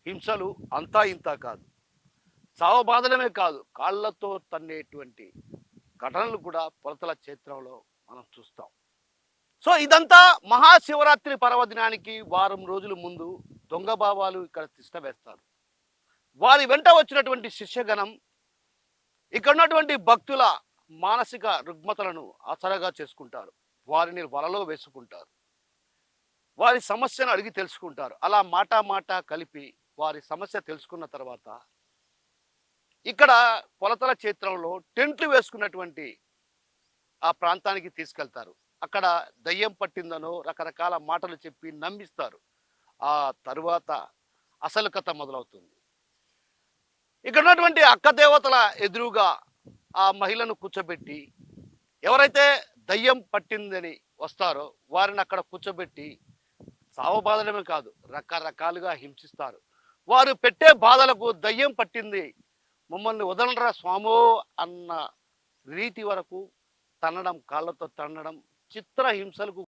హింసలు అంతా ఇంతా కాదు. చావబాదడమే కాదు, కాళ్ళతో తన్నేటువంటి ఘటనలు కూడా పొలతల క్షేత్రంలో మనం చూస్తాం. సో, ఇదంతా మహాశివరాత్రి పర్వదినానికి వారం రోజుల ముందు దొంగ బాబాలు ఇక్కడ తిష్ట వేస్తారు. వారి వెంట వచ్చినటువంటి శిష్యగణం ఇక్కడున్నటువంటి భక్తుల మానసిక రుగ్మతలను ఆసరాగా చేసుకుంటారు. వారిని వలలో వేసుకుంటారు. వారి సమస్యను అడిగి తెలుసుకుంటారు. అలా మాట కలిపి వారి సమస్య తెలుసుకున్న తర్వాత ఇక్కడ పొలతల క్షేత్రంలో టెంట్లు వేసుకున్నటువంటి ఆ ప్రాంతానికి తీసుకెళ్తారు. అక్కడ దయ్యం పట్టిందనో రకరకాల మాటలు చెప్పి నమ్మిస్తారు. ఆ తరువాత అసలు కథ మొదలవుతుంది. ఇక్కడ ఉన్నటువంటి అక్క దేవతల ఎదురుగా ఆ మహిళను కూర్చోబెట్టి, ఎవరైతే దయ్యం పట్టిందని వస్తారో వారిని అక్కడ కూర్చోబెట్టి సావబాదడమే కాదు, రకరకాలుగా హింసిస్తారు. వారు పెట్టే బాధలకు దయ్యం పట్టింది, మమ్మల్ని వదలరా స్వామో అన్న రీతి వరకు తన్నడం, కాళ్ళతో తన్నడం, చిత్రహింసలకు